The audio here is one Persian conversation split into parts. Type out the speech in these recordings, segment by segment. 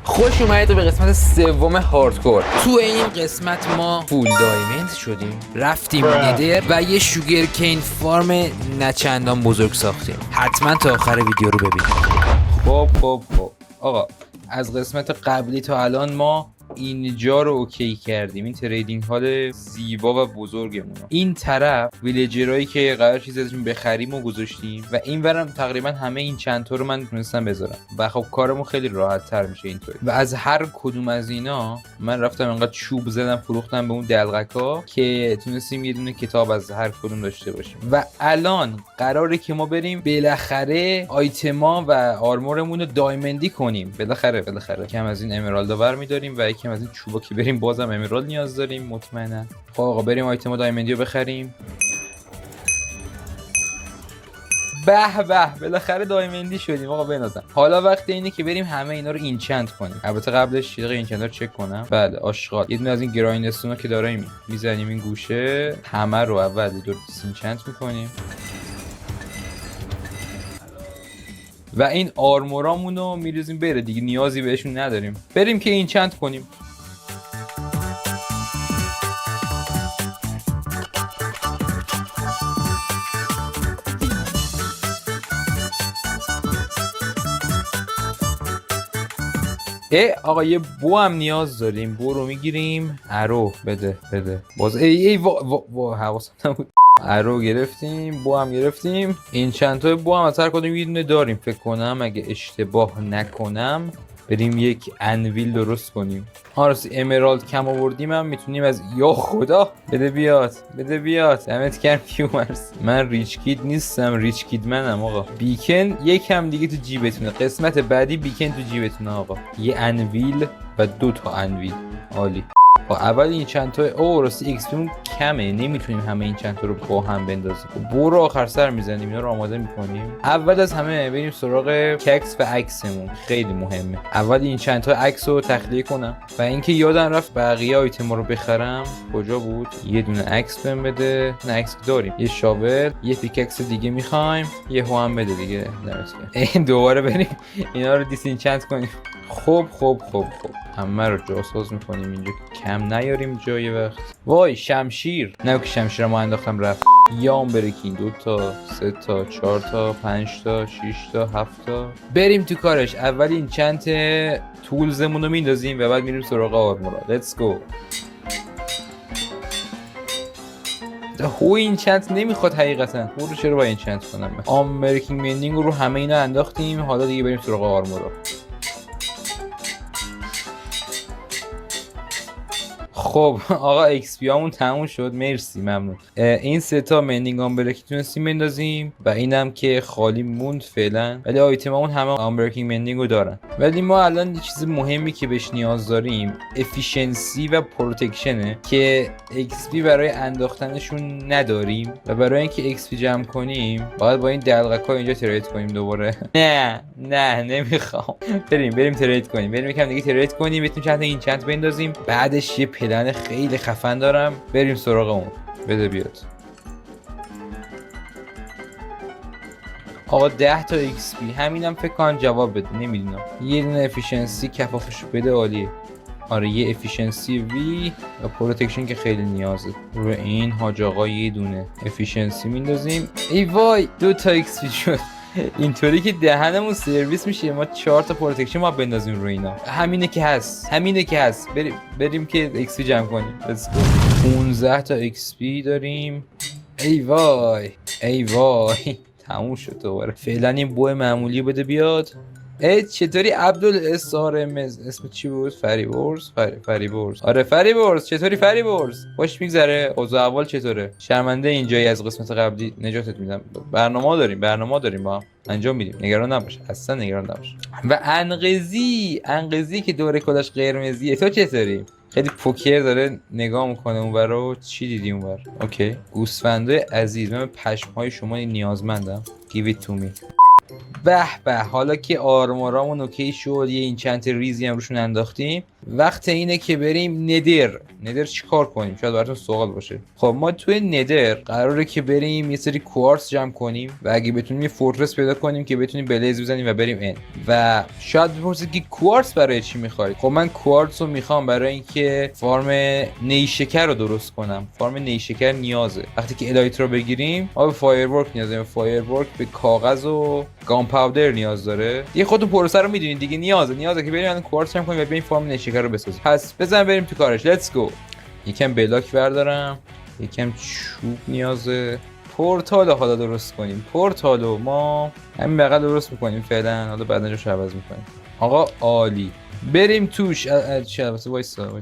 خوش اومدید به قسمت سوم هاردکور. تو این قسمت ما فول دایمند شدیم، رفتیم ندر و یه شوگر کین فارم نچندان بزرگ ساختیم. حتما تا آخر ویدیو رو ببینید. خب آقا، از قسمت قبلی تا الان ما اینجا رو اوکی کردیم، این تریدینگ هال زیبا و بزرگمون. این طرف ویلیجرایی که قرار چیز ازشون بخریم و گذاشتیم و این ورم تقریبا همه این چند تا رو من تونستم بذارم و خب کارمون خیلی راحت تر میشه اینطوری. و از هر کدوم از اینا من رفتم انقدر چوب زدم فروختم به اون دلغکا که تونستیم یه دونه کتاب از هر کدوم داشته باشیم. و الان قراره که ما بریم بالاخره آیتما و آرمورمون رو دایمندی کنیم. بالاخره کم از این امرالدا برمی‌داریم و یکم از این چوبا که بریم بازم امرالد نیاز داریم مطمئنا. خب آقا بریم آیتما دایمندی رو بخریم. به بالاخره دایمندی شدیم آقا بنازم. حالا وقت اینه که بریم همه اینا رو اینچنت کنیم. البته قبلش یه دقیقه اینچنت رو چک کنم. بله آشغال یه دونه از این گرایندستونا که داریم میزنیم این گوشه، همه رو اول یه دور اینچنت میکنیم و این آرمورامون رو میریزیم بره دیگه، نیازی بهشون نداریم. بریم که اینچنت کنیم. آقا یه بو هم نیاز داریم، بو رو میگیریم. ارو بده باز ای حواسم نبود. ارو گرفتیم، بو هم گرفتیم. این چند تا بو هم از هر کدوم یه دونه داریم فکر کنم، اگه اشتباه نکنم. بریم یک انویل درست کنیم. راستی امرالد کم آوردیم هم میتونیم از یا خدا بده بیاد دمت گرم کیومرس. من ریچ کید نیستم، ریچ کید منم آقا. بیکن یکم دیگه تو جیبتونه، قسمت بعدی بیکن تو جیبتونه آقا. یه انویل و 2 تا انویل، عالی. اول این چند تا راستی ایکس پیمون کمه، نمیتونیم همه این چند تا رو با هم بندازیم. برو آخر سر میزنیم، اینا رو آماده میکنیم. اول از همه بریم سراغ ککس و عکسمون، خیلی مهمه. اول این چند تا عکس رو تخلیه کنم و اینکه یادم رفت بقیه آیتما رو بخرم. کجا بود؟ یه دونه عکس بهم بده. نه عکس داریم، یه شاول، یه پیککس دیگه میخوایم، یه هو هم بده دیگه. این دوباره بریم اینا رو دیسینچنت کنیم. خب همه رو جاساز میکنیم اینجا که کم نیاریم جای وقت. وای شمشیر، نه که شمشیر ما انداختم رفت. یام برکین 2 تا 3 تا 4 تا 5 تا 6 تا 7 تا. بریم تو کارش. اول این چند تولزمون رو میندازیم و بعد میریم سراغ آرمورا. لیتس گو. این چند نمیخواد حقیقتا. رو چرا با این چند کنم؟ آمریکین مندینگ رو همه اینا انداختیم. حالا دیگه بریم سراغ آرمورا. خب آقا ایکس پی همون تموم شد، مرسی ممنون. این 3 تا مندینگ آمبرکی تونستیم بندازیم و اینم که خالی موند فعلا، ولی آیتمامون همه آمبرکینگ مندینگ رو دارن. ولی ما الان یه چیز مهمی که بهش نیاز داریم افیشنسی و پروتکشنه که ایکس پی برای انداختنشون نداریم و برای اینکه ایکس پی جمع کنیم باید با این دلغکا اینجا ترید کنیم دوباره. نه نمیخوام. بریم ترید کنیم، بریم یکم دیگه ترید کنیم، بتونیم چند تا این چند بندازیم. بعدش یه پلن خیلی خفن دارم، بریم سراغ اون. بده بیاد آقا. 10 تا ایکس پی همینم فکر کنم جواب بده، نمیدونم. یه دونه افیشنسی کفافشو بده، عالیه. آره یه افیشنسی وی و پروتکشن که خیلی نیازه. رو این حاج آقا یه دونه افیشنسی میندازیم. ای وای 2 تا ایکس پی شد. اینطوری که دهنمون سرویس میشه. ما 4 تا پروتکشن ما بندازیم رو اینا. همینه که هست. بریم که ایکس پی جمع کنیم. 15 تا ایکس پی داریم. ای وای تموم شد دوباره. فعلا این بو معمولی بده بیاد. چطوری عبدالاسارمز؟ اسم چی بود؟ فریبرز. آره فریبرز. چطوری فریبرز؟ خوش میگذره؟ اوضاع اول چطوره؟ شرمنده اینجایی از قسمت قبلی نجاتت میدم. برنامه داریم با هم انجام میدیم، نگران نباش، اصلا نگران نباش. و انقضی که دور کلاش قرمزیه. تو چطوری؟ خیلی پوکر داره نگاه میکنه اونور رو. چی دیدی اونور؟ اوکی. گوسفندای عزیز، من پشمهای شما نیازمندم. Give it to me. به حالا که آرمارامون اوکی شد، یه این چند تا ریزی هم روشون انداختیم، وقت اینه که بریم ندر چی کار کنیم؟ شاید براتون سوال باشه. خب ما توی ندر قراره که بریم یه سری کوارتز جمع کنیم و اگه بتونیم یه فورترس پیدا کنیم که بتونیم بلیز بزنیم و بریم این. و شاید بپرسید که کوارتز برای چی میخوای؟ خب من کوارتز رو میخوام برای اینکه فارم نیشکر رو درست کنم. فارم نیشکر نیازه. وقتی که الایت رو بگیریم ما به فایرورک نیاز داریم. فایرورک به کاغذ و گام پاودر نیاز داره. یه خودتون پروسه رو میدونید دیگه. نیازه که بریم الان کوارتز جمع کنیم و بریم فارم نیشکر رو بسازیم. پس بزن بریم تو کارش. لیتس گو. یکم بلاک بردارم، یکم چوب نیازه. پورتال حالا درست کنیم. پورتالو ما همین بغل درست میکنیم فعلا، حالا بعدا جاش عوض میکنیم. آقا عالی. بریم توش. وایسا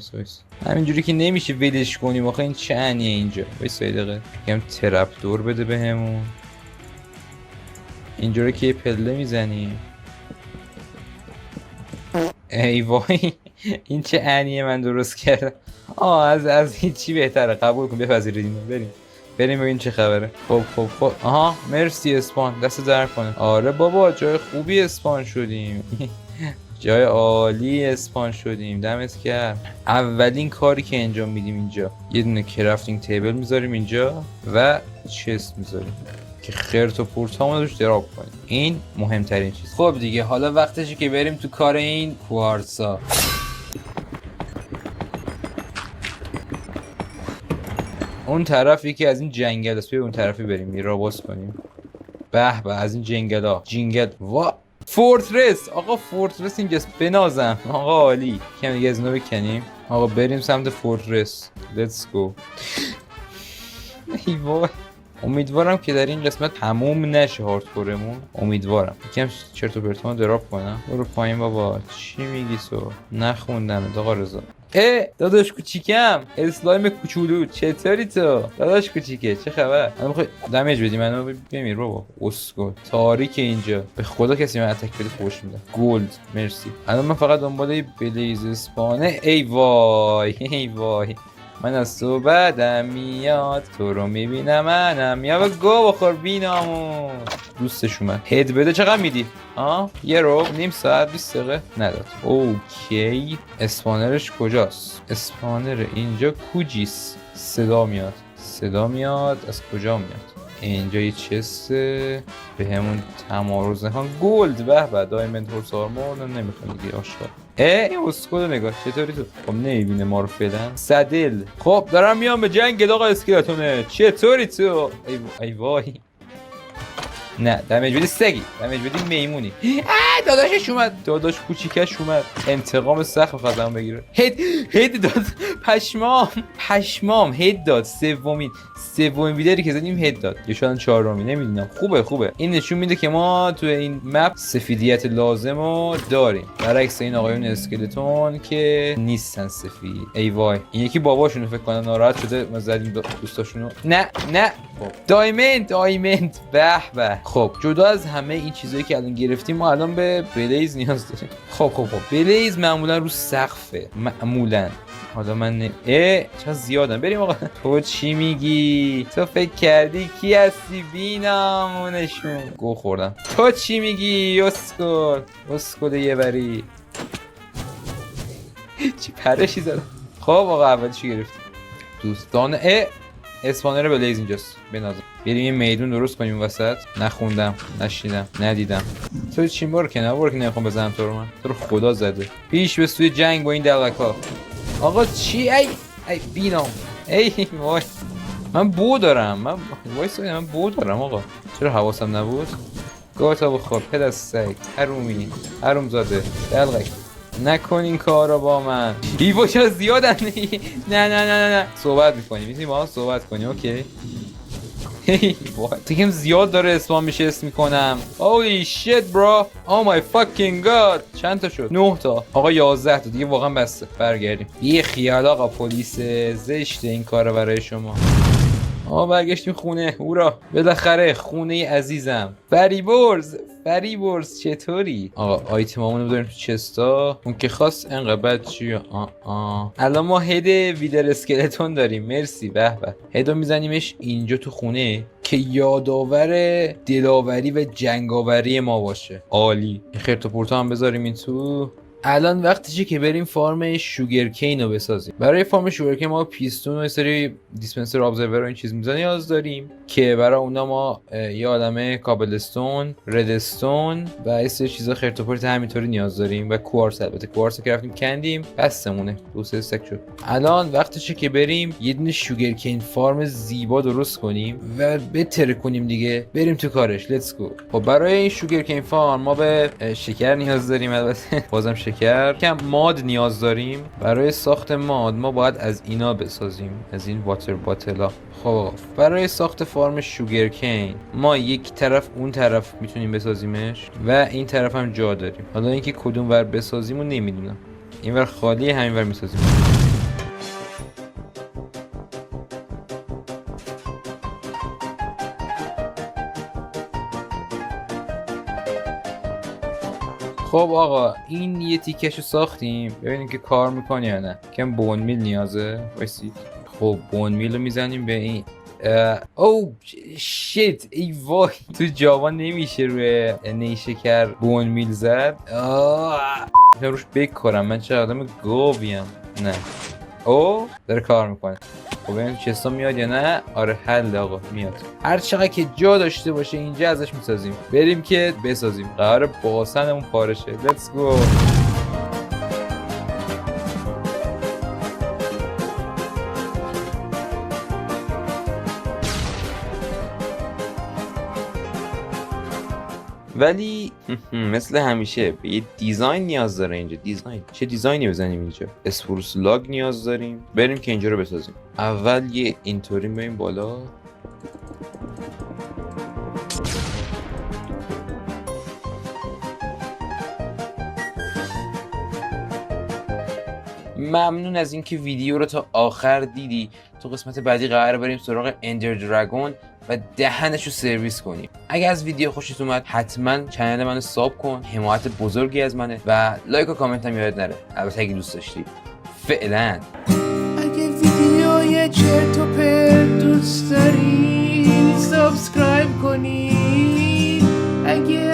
همینجوری که نمیشه ولش کنیم. آخه این چه انیه اینجا؟ وایسا دقیقه یکم ترپ دور بده بهمون. اینجوری که یه پله میزنیم. ای وای این چه انیه من درست کردم. از هیچی بهتره. قبول کن بپذیرید اینو. بریم ببین چه خبره. خب آها مرسی اسپان، دست در کنه. آره بابا جای خوبی اسپان شدیم. جای عالی اسپان شدیم. دمت گرم. اولین کاری که انجام میدیم اینجا یه دونه کرافتینگ تیبل میذاریم اینجا و چست میذاریم که خرت و پورتامون روش دراپ کنیم. این مهمترین چیز. خب دیگه حالا وقتشه که بریم تو کار این کوارتزا. اون طرفی که از این جنگل است، اون طرفی بریم میرا باز کنیم. به از این جنگل وا فورترس. آقا فورترس اینجاست. بنازم آقا عالی. کم دیگه از اینو بکنیم. آقا بریم سمت فورترس. لیتس گو. ای وای امیدوارم که در این قسمت تموم نشه هاردکورمون. امیدوارم. یکم چرت و پرتامو دراپ کنم. برو پایین بابا. چی میگی تو؟ نخوندم آقا رضا. داداش کوچیکم، اسلایم کوچولو، چطوری تو؟ داداش کوچیکه چه خبر؟ من میخوای دمیج بدی منو بمیر بابا. اسکو تاریک اینجا. به خدا کسی من اتک بده فوش میده. گولد مرسی. الان من فقط دنبال بلیز اسپانه. ای وای من از تو بعدم میاد، تو رو میبینم منم یا گو بخور بینامون. دوستش اومد. هد بده. چقدر میدی؟ یه رو نیم ساعت 20 دقیقه نداد. اوکی اسپانرش کجاست؟ اسپانر اینجا کجیست؟ صدا میاد. از کجا میاد؟ اینجا یه چسته به همون تمارز نخوان. گولد. به دایمند هورس آرمور نمیخوام دیگه آشقا. این اسکو نگاه چطوری تو؟ خب نمیبینه ما رو فعلا. صدل. خب دارم میام به جنگ آقا اسکلتونه. چطوری تو؟ ای وای نه دمیج بدی سگی. دمیج بدی میمونی. داداشش اومد. داداش کوچیکش اومد. انتقام سخت می‌خواد ازم بگیره. هد داد. پشمام هد داد. سومین ویدری که زدیم هد داد. یا شاید چهارمی نمیدونم. خوبه. این نشون میده که ما تو این مپ سفیدیت لازمو داریم. برعکس این آقایون اسکلتون که نیستن سفید. ای وای این یکی باباشونو فکر کنم ناراحت شده ما زدیم دوستاشونو. نه خب دایمند به. خب جدا از همه این چیزایی که الان گرفتیم ما الان به بلیز نیاز داریم. خب بلیز معمولا رو سقفه معمولا. حالا من چه زیادم. بریم آقا. تو چی میگی؟ تو فکر کردی کی هستی؟ بینامونشون. گو خوردم. تو چی میگی؟ اسکل یه بری. چی پرشی زدم. خب آقا اول چی گرفتیم؟ دوستان اسپانر بلیز اینجاست. بنازم. بریم یه میدون درست کنیم وسط. نخوندم، نشیدم، ندیدم. تو چی برو که نمیخوام بزنم تو رو. من تو رو خدا زده. پیش به سوی جنگ با این دلقا. آقا چی؟ ای بینام. ای وای من بو دارم. من بو دارم آقا. چرا حواسم نبود؟ گاتا بخور پدر سگ. حروم زاده دلقک. نکن این کارو با من. ایوا چرا زیادن؟ نه صحبت میکنیم. میتونیم با هم صحبت کنیم. اوکی تیکم زیاد داره اسپان میشه اسم میکنم. Holy shit bro. Oh my fucking god. چند تا شد؟ 9 تا. آقا 11 تا دیگه واقعا بسته. برگردیم. یه خیال آقا پلیس زشت این کارو برای شما. برگشتیم خونه. هورا بالاخره خونه عزیزم. فریبرز چطوری؟ آقا آیتمامونو بذاریم تو چستا. اون که خواست انقدر بد چیه؟ الان ما هد ویدر اسکلتون داریم. مرسی. به به. هدو میزنیمش اینجا تو خونه که یادآور دلاوری و جنگاوری ما باشه. عالی. این خرت و پرتا هم بذاریم این تو. الان وقتشه که بریم فارم شوگرکین رو بسازیم. برای فارم شوگرکین ما پیستون و یه سری دیسپنسر ابزرور و این چیز میزنه نیاز داریم که برای اونا ما یه عالمه کابلستون، ردستون و یه سری چیزا خرت و پرت همینطوری نیاز داریم و کوارتز. البته کوارتز که رفتیم کندیم بسمونه. 2-3 استک شد. الان وقتشه که بریم یه دونه شوگرکین فارم زیبا درست کنیم و بتره کنیم دیگه. بریم تو کارش. لیتس گو. خب برای این شوگرکین فارم ما به شکر نیاز داریم. البته بازم کم ماد نیاز داریم. برای ساخت ماد ما باید از اینا بسازیم، از این واتر باتلا. خب برای ساخت فارم شوگرکین ما یک طرف اون طرف میتونیم بسازیمش و این طرف هم جا داریم. حالا اینکه کدوم ور بسازیم رو نمیدونم. این ور خالیه، همین ور میسازیم. خب آقا این یه تیکشو ساختیم. ببینیم که کار میکنه یا نه. کم بون میل نیازه. وایسید. خب بون میل رو میزنیم به این. او شیت. ای وای، تو جاوا نمیشه روی نیشکر بون میل زد. میتونم روش بکارم. من چه آدم گاویم. نه او داره کار میکنه. خب ببینیم چستا میاد یا نه. آره حل آقا میاد. هر چقدر که جا داشته باشه اینجا ازش میسازیم. بریم که بسازیم. قراره باسنمون پاره شه. لیتس گو. ولی مثل همیشه به یه دیزاین نیاز داره اینجا. دیزاین چه دیزاینی بزنیم اینجا؟ اسپروس لاگ نیاز داریم. بریم که اینجا رو بسازیم. اول یه اینطوری بریم بالا. ممنون از اینکه ویدیو رو تا آخر دیدی. تو قسمت بعدی قراره بریم سراغ اندر دراگون و دهنشو سرویس کنیم. اگه از ویدیو خوشت اومد حتما کانال منو ساب کن. حمایت بزرگی از منه و لایک و کامنت هم یادت نره. البته اگه دوست داشتی. فعلا اگه ویدیوی چرت و پرت دوست داری سابسکرایب کنی. اگه